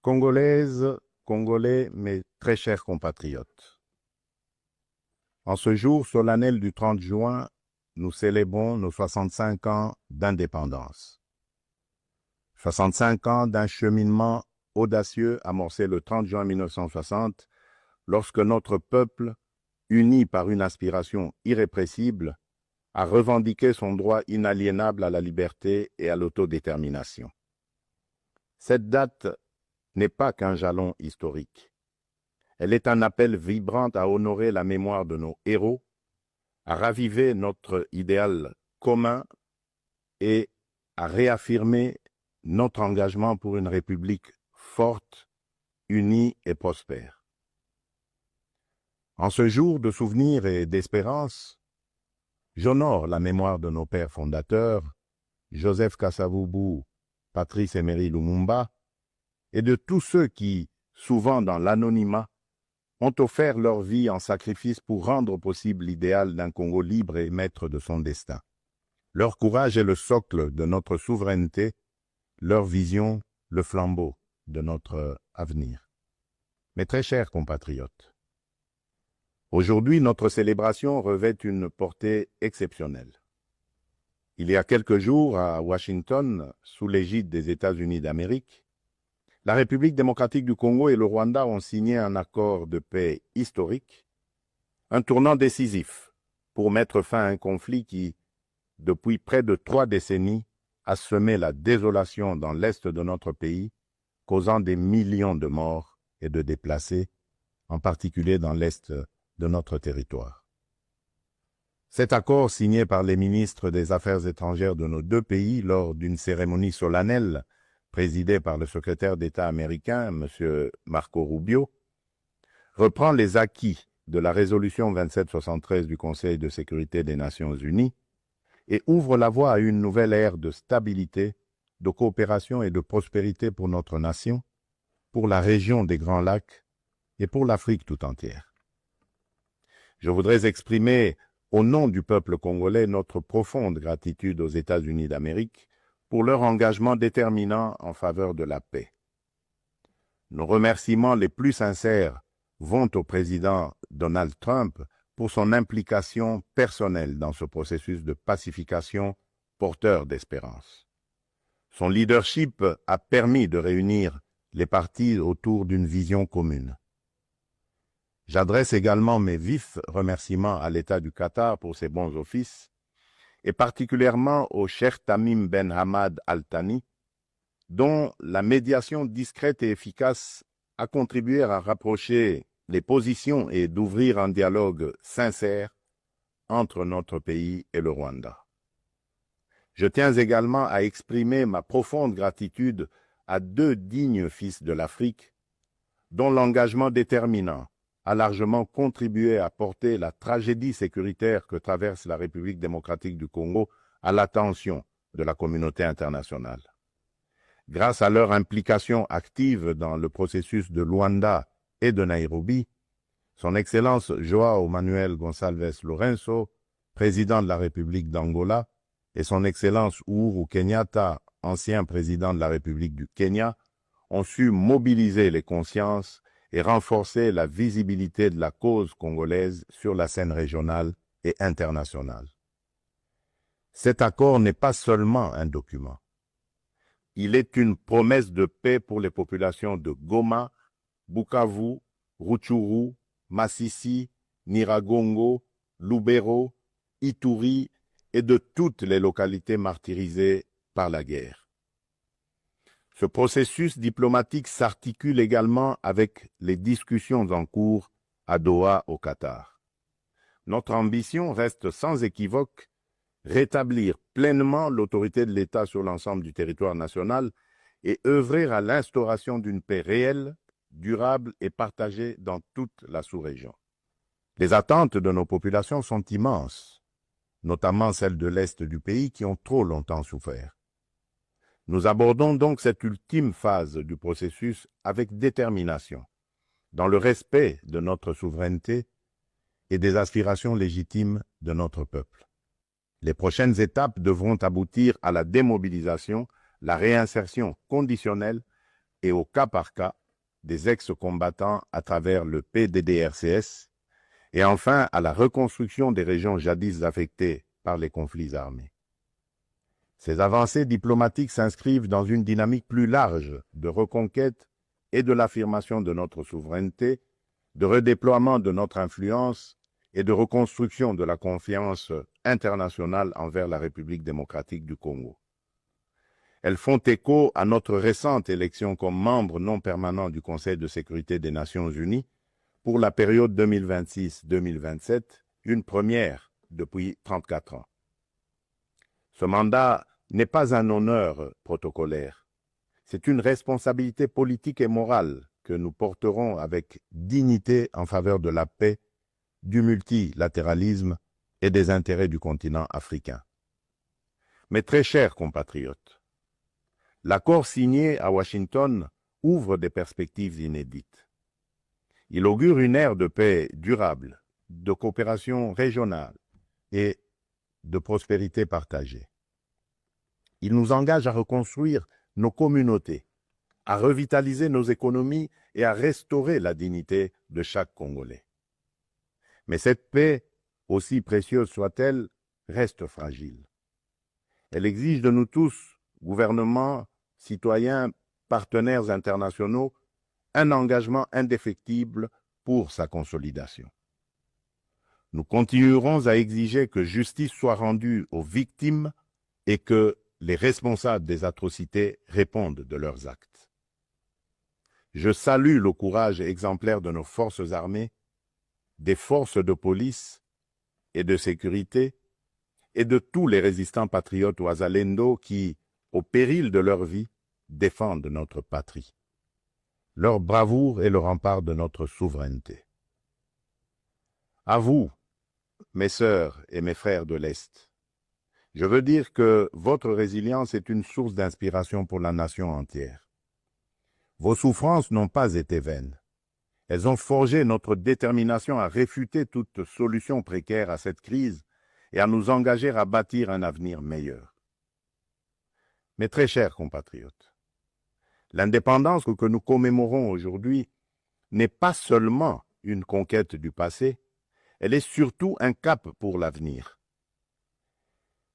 Congolaises, Congolais, mes très chers compatriotes, en ce jour solennel du 30 juin, nous célébrons nos 65 ans d'indépendance. 65 ans d'un cheminement audacieux amorcé le 30 juin 1960, lorsque notre peuple, uni par une aspiration irrépressible, a revendiqué son droit inaliénable à la liberté et à l'autodétermination. Cette date n'est pas qu'un jalon historique. Elle est un appel vibrant à honorer la mémoire de nos héros, à raviver notre idéal commun et à réaffirmer notre engagement pour une République forte, unie et prospère. En ce jour de souvenir et d'espérance, j'honore la mémoire de nos pères fondateurs, Joseph Kasavubu, Patrice Emery Lumumba, et de tous ceux qui, souvent dans l'anonymat, ont offert leur vie en sacrifice pour rendre possible l'idéal d'un Congo libre et maître de son destin. Leur courage est le socle de notre souveraineté, leur vision, le flambeau de notre avenir. Mes très chers compatriotes, aujourd'hui, notre célébration revêt une portée exceptionnelle. Il y a quelques jours, à Washington, sous l'égide des États-Unis d'Amérique, la République démocratique du Congo et le Rwanda ont signé un accord de paix historique, un tournant décisif pour mettre fin à un conflit qui, depuis près de 3 décennies, a semé la désolation dans l'est de notre pays, causant des millions de morts et de déplacés, en particulier dans l'est de notre territoire. Cet accord, signé par les ministres des Affaires étrangères de nos deux pays lors d'une cérémonie solennelle présidée par le secrétaire d'État américain, M. Marco Rubio, reprend les acquis de la résolution 2773 du Conseil de sécurité des Nations unies et ouvre la voie à une nouvelle ère de stabilité, de coopération et de prospérité pour notre nation, pour la région des Grands Lacs et pour l'Afrique tout entière. Je voudrais exprimer au nom du peuple congolais notre profonde gratitude aux États-Unis d'Amérique pour leur engagement déterminant en faveur de la paix. Nos remerciements les plus sincères vont au président Donald Trump pour son implication personnelle dans ce processus de pacification porteur d'espérance. Son leadership a permis de réunir les partis autour d'une vision commune. J'adresse également mes vifs remerciements à l'État du Qatar pour ses bons offices, et particulièrement au Cheikh Tamim Ben Hamad Al Thani, dont la médiation discrète et efficace a contribué à rapprocher les positions et d'ouvrir un dialogue sincère entre notre pays et le Rwanda. Je tiens également à exprimer ma profonde gratitude à 2 dignes fils de l'Afrique, dont l'engagement déterminant a largement contribué à porter la tragédie sécuritaire que traverse la République démocratique du Congo à l'attention de la communauté internationale. Grâce à leur implication active dans le processus de Luanda et de Nairobi, son Excellence João Manuel Gonçalves Lourenço, président de la République d'Angola, et son Excellence Uhuru Kenyatta, ancien président de la République du Kenya, ont su mobiliser les consciences et renforcer la visibilité de la cause congolaise sur la scène régionale et internationale. Cet accord n'est pas seulement un document. Il est une promesse de paix pour les populations de Goma, Bukavu, Rutshuru, Masisi, Nyiragongo, Lubero, Ituri et de toutes les localités martyrisées par la guerre. Ce processus diplomatique s'articule également avec les discussions en cours à Doha, au Qatar. Notre ambition reste sans équivoque rétablir pleinement l'autorité de l'État sur l'ensemble du territoire national et œuvrer à l'instauration d'une paix réelle, durable et partagée dans toute la sous-région. Les attentes de nos populations sont immenses, notamment celles de l'Est du pays qui ont trop longtemps souffert. Nous abordons donc cette ultime phase du processus avec détermination, dans le respect de notre souveraineté et des aspirations légitimes de notre peuple. Les prochaines étapes devront aboutir à la démobilisation, la réinsertion conditionnelle, et au cas par cas des ex-combattants à travers le PDDRCS et enfin à la reconstruction des régions jadis affectées par les conflits armés. Ces avancées diplomatiques s'inscrivent dans une dynamique plus large de reconquête et de l'affirmation de notre souveraineté, de redéploiement de notre influence et de reconstruction de la confiance internationale envers la République démocratique du Congo. Elles font écho à notre récente élection comme membre non permanent du Conseil de sécurité des Nations Unies pour la période 2026-2027, une première depuis 34 ans. Ce mandat n'est pas un honneur protocolaire, c'est une responsabilité politique et morale que nous porterons avec dignité en faveur de la paix, du multilatéralisme et des intérêts du continent africain. Mes très chers compatriotes, l'accord signé à Washington ouvre des perspectives inédites. Il augure une ère de paix durable, de coopération régionale et de prospérité partagée. Il nous engage à reconstruire nos communautés, à revitaliser nos économies et à restaurer la dignité de chaque Congolais. Mais cette paix, aussi précieuse soit-elle, reste fragile. Elle exige de nous tous, gouvernements, citoyens, partenaires internationaux, un engagement indéfectible pour sa consolidation. Nous continuerons à exiger que justice soit rendue aux victimes et que les responsables des atrocités répondent de leurs actes. Je salue le courage exemplaire de nos forces armées, des forces de police et de sécurité et de tous les résistants patriotes Ouazalendo qui, au péril de leur vie, défendent notre patrie. Leur bravoure est le rempart de notre souveraineté. À vous, mes sœurs et mes frères de l'Est, je veux dire que votre résilience est une source d'inspiration pour la nation entière. Vos souffrances n'ont pas été vaines. Elles ont forgé notre détermination à réfuter toute solution précaire à cette crise et à nous engager à bâtir un avenir meilleur. Mes très chers compatriotes, l'indépendance que nous commémorons aujourd'hui n'est pas seulement une conquête du passé, elle est surtout un cap pour l'avenir.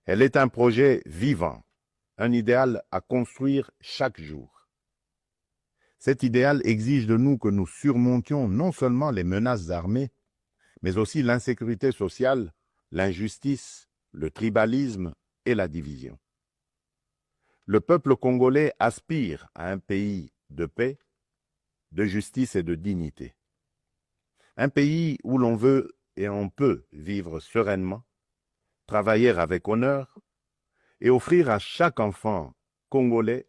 Elle est un projet vivant, un idéal à construire chaque jour. Cet idéal exige de nous que nous surmontions non seulement les menaces armées, mais aussi l'insécurité sociale, l'injustice, le tribalisme et la division. Le peuple congolais aspire à un pays de paix, de justice et de dignité. Un pays où l'on veut et on peut vivre sereinement, travailler avec honneur et offrir à chaque enfant congolais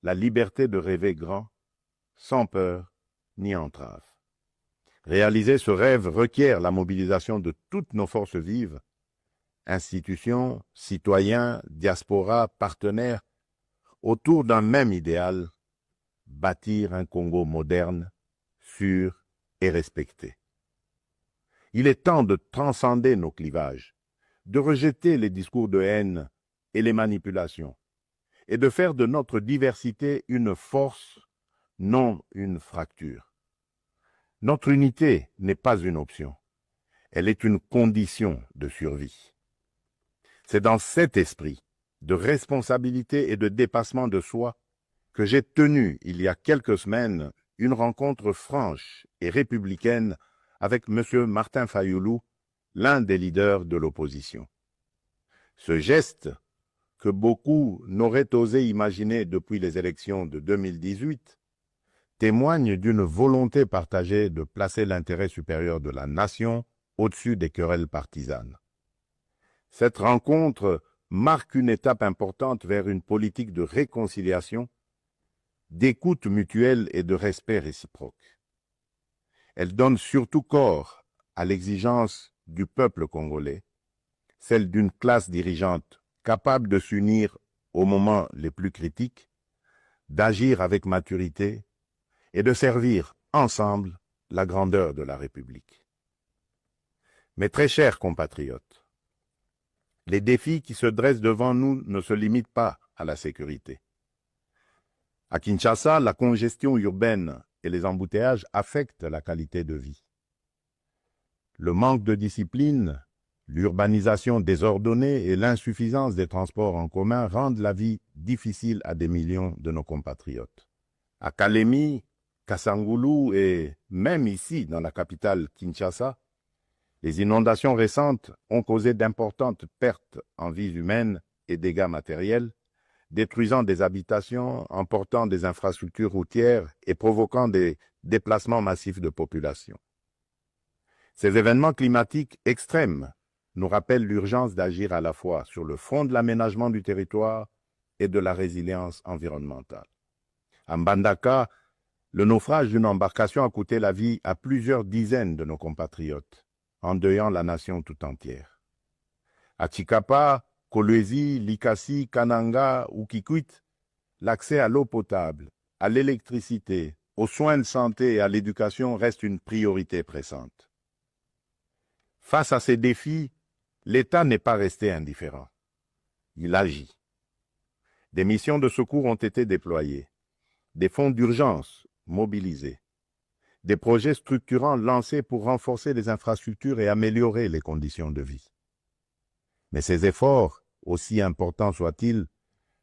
la liberté de rêver grand, sans peur ni entrave. Réaliser ce rêve requiert la mobilisation de toutes nos forces vives, institutions, citoyens, diaspora, partenaires, autour d'un même idéal, bâtir un Congo moderne, sûr et respecté. Il est temps de transcender nos clivages, de rejeter les discours de haine et les manipulations, et de faire de notre diversité une force, non une fracture. Notre unité n'est pas une option, elle est une condition de survie. C'est dans cet esprit de responsabilité et de dépassement de soi que j'ai tenu, il y a quelques semaines, une rencontre franche et républicaine avec M. Martin Fayoulou, l'un des leaders de l'opposition. Ce geste, que beaucoup n'auraient osé imaginer depuis les élections de 2018, témoigne d'une volonté partagée de placer l'intérêt supérieur de la nation au-dessus des querelles partisanes. Cette rencontre marque une étape importante vers une politique de réconciliation, d'écoute mutuelle et de respect réciproque. Elle donne surtout corps à l'exigence du peuple congolais, celle d'une classe dirigeante capable de s'unir aux moments les plus critiques, d'agir avec maturité et de servir ensemble la grandeur de la République. Mes très chers compatriotes, les défis qui se dressent devant nous ne se limitent pas à la sécurité. À Kinshasa, la congestion urbaine et les embouteillages affectent la qualité de vie. Le manque de discipline, l'urbanisation désordonnée et l'insuffisance des transports en commun rendent la vie difficile à des millions de nos compatriotes. À Kalemi, Kasangoulou et même ici, dans la capitale Kinshasa, les inondations récentes ont causé d'importantes pertes en vies humaines et dégâts matériels, détruisant des habitations, emportant des infrastructures routières et provoquant des déplacements massifs de population. Ces événements climatiques extrêmes nous rappellent l'urgence d'agir à la fois sur le front de l'aménagement du territoire et de la résilience environnementale. À Mbandaka, le naufrage d'une embarcation a coûté la vie à plusieurs dizaines de nos compatriotes, endeuillant la nation tout entière. À Tshikapa, Kolwezi, Likasi, Kananga ou Kikwit, l'accès à l'eau potable, à l'électricité, aux soins de santé et à l'éducation reste une priorité pressante. Face à ces défis, l'État n'est pas resté indifférent. Il agit. Des missions de secours ont été déployées, des fonds d'urgence mobilisés, des projets structurants lancés pour renforcer les infrastructures et améliorer les conditions de vie. Mais ces efforts, aussi importants soient-ils,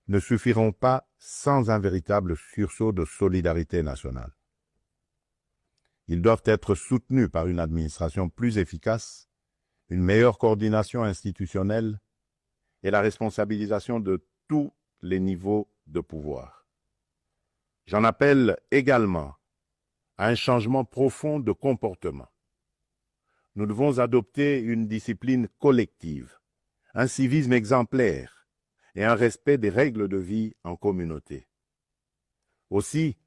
ne suffiront pas sans un véritable sursaut de solidarité nationale. Ils doivent être soutenus par une administration plus efficace, une meilleure coordination institutionnelle et la responsabilisation de tous les niveaux de pouvoir. J'en appelle également à un changement profond de comportement. Nous devons adopter une discipline collective, un civisme exemplaire et un respect des règles de vie en communauté. Aussi,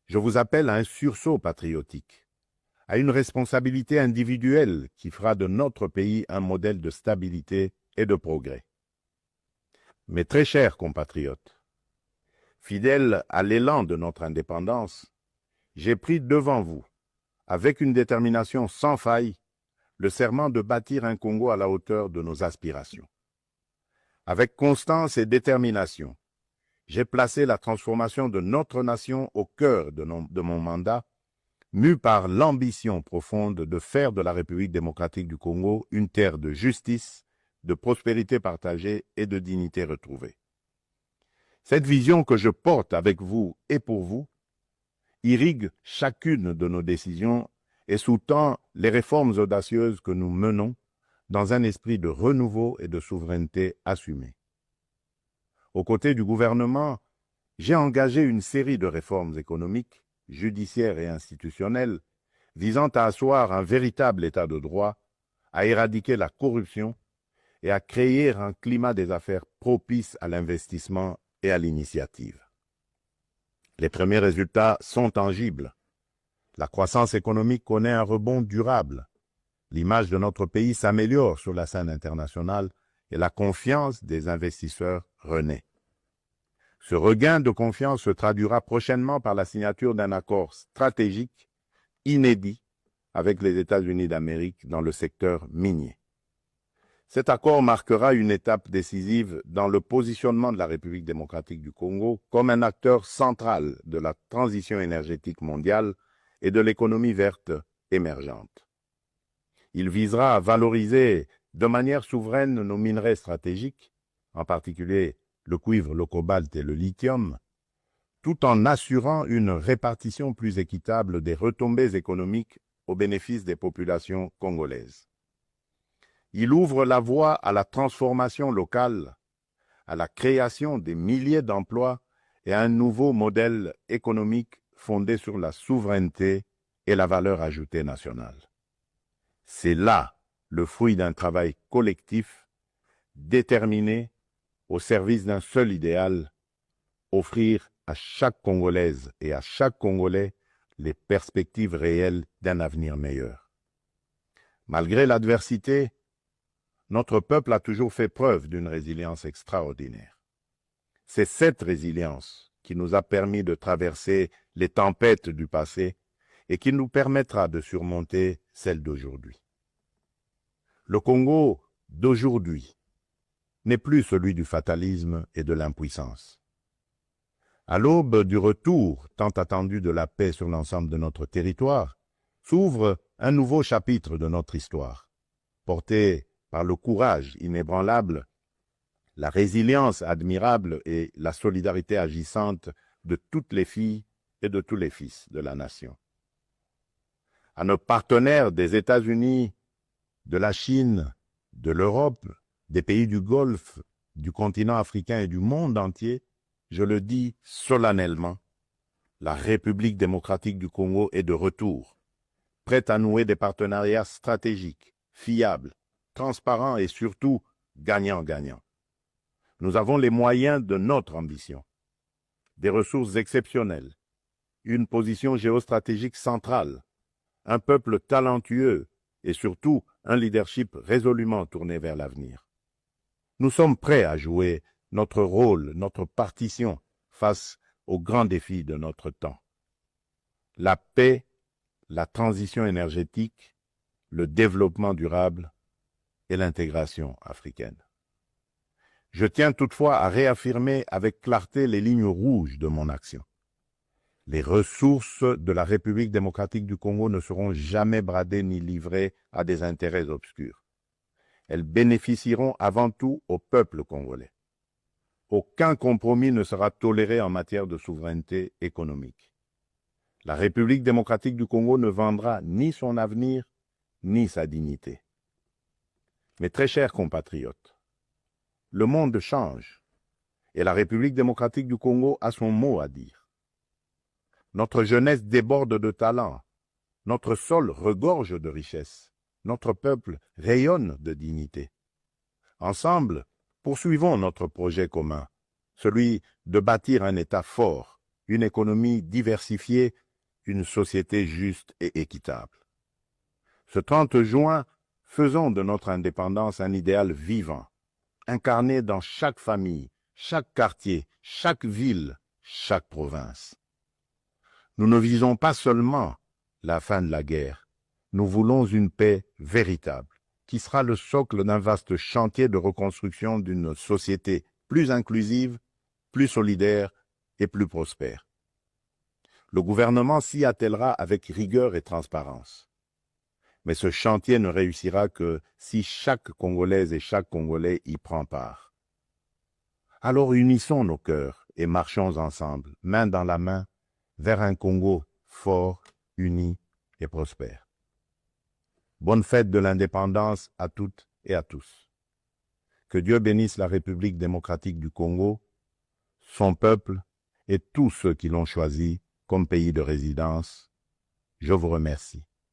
je vous appelle à un sursaut patriotique, à une responsabilité individuelle qui fera de notre pays un modèle de stabilité et de progrès. Mes très chers compatriotes, fidèles à l'élan de notre indépendance, j'ai pris devant vous, avec une détermination sans faille, le serment de bâtir un Congo à la hauteur de nos aspirations. Avec constance et détermination, j'ai placé la transformation de notre nation au cœur de mon mandat, mu par l'ambition profonde de faire de la République démocratique du Congo une terre de justice, de prospérité partagée et de dignité retrouvée. Cette vision que je porte avec vous et pour vous irrigue chacune de nos décisions et sous-tend les réformes audacieuses que nous menons dans un esprit de renouveau et de souveraineté assumée. Aux côtés du gouvernement, j'ai engagé une série de réformes économiques, judiciaires et institutionnelles visant à asseoir un véritable état de droit, à éradiquer la corruption et à créer un climat des affaires propice à l'investissement et à l'initiative. Les premiers résultats sont tangibles. La croissance économique connaît un rebond durable. L'image de notre pays s'améliore sur la scène internationale et la confiance des investisseurs renaît. Ce regain de confiance se traduira prochainement par la signature d'un accord stratégique inédit avec les États-Unis d'Amérique dans le secteur minier. Cet accord marquera une étape décisive dans le positionnement de la République démocratique du Congo comme un acteur central de la transition énergétique mondiale et de l'économie verte émergente. Il visera à valoriser de manière souveraine nos minerais stratégiques, en particulier le cuivre, le cobalt et le lithium, tout en assurant une répartition plus équitable des retombées économiques au bénéfice des populations congolaises. Il ouvre la voie à la transformation locale, à la création des milliers d'emplois et à un nouveau modèle économique fondé sur la souveraineté et la valeur ajoutée nationale. C'est là le fruit d'un travail collectif, déterminé, au service d'un seul idéal, offrir à chaque Congolaise et à chaque Congolais les perspectives réelles d'un avenir meilleur. Malgré l'adversité, notre peuple a toujours fait preuve d'une résilience extraordinaire. C'est cette résilience qui nous a permis de traverser les tempêtes du passé et qui nous permettra de surmonter celles d'aujourd'hui. Le Congo d'aujourd'hui n'est plus celui du fatalisme et de l'impuissance. À l'aube du retour tant attendu de la paix sur l'ensemble de notre territoire, s'ouvre un nouveau chapitre de notre histoire, porté par le courage inébranlable, la résilience admirable et la solidarité agissante de toutes les filles et de tous les fils de la nation. À nos partenaires des États-Unis, de la Chine, de l'Europe, des pays du Golfe, du continent africain et du monde entier, je le dis solennellement, la République démocratique du Congo est de retour, prête à nouer des partenariats stratégiques, fiables, transparents et surtout gagnant-gagnant. Nous avons les moyens de notre ambition, des ressources exceptionnelles, une position géostratégique centrale, un peuple talentueux et surtout un leadership résolument tourné vers l'avenir. Nous sommes prêts à jouer notre rôle, notre partition face aux grands défis de notre temps. La paix, la transition énergétique, le développement durable et l'intégration africaine. Je tiens toutefois à réaffirmer avec clarté les lignes rouges de mon action. Les ressources de la République démocratique du Congo ne seront jamais bradées ni livrées à des intérêts obscurs. Elles bénéficieront avant tout au peuple congolais. Aucun compromis ne sera toléré en matière de souveraineté économique. La République démocratique du Congo ne vendra ni son avenir, ni sa dignité. Mes très chers compatriotes, le monde change et la République démocratique du Congo a son mot à dire. Notre jeunesse déborde de talent, notre sol regorge de richesses, notre peuple rayonne de dignité. Ensemble, poursuivons notre projet commun, celui de bâtir un État fort, une économie diversifiée, une société juste et équitable. Ce 30 juin, faisons de notre indépendance un idéal vivant, incarné dans chaque famille, chaque quartier, chaque ville, chaque province. Nous ne visons pas seulement la fin de la guerre, nous voulons une paix véritable, qui sera le socle d'un vaste chantier de reconstruction d'une société plus inclusive, plus solidaire et plus prospère. Le gouvernement s'y attellera avec rigueur et transparence. Mais ce chantier ne réussira que si chaque Congolaise et chaque Congolais y prend part. Alors unissons nos cœurs et marchons ensemble, main dans la main, vers un Congo fort, uni et prospère. Bonne fête de l'indépendance à toutes et à tous. Que Dieu bénisse la République démocratique du Congo, son peuple et tous ceux qui l'ont choisi comme pays de résidence. Je vous remercie.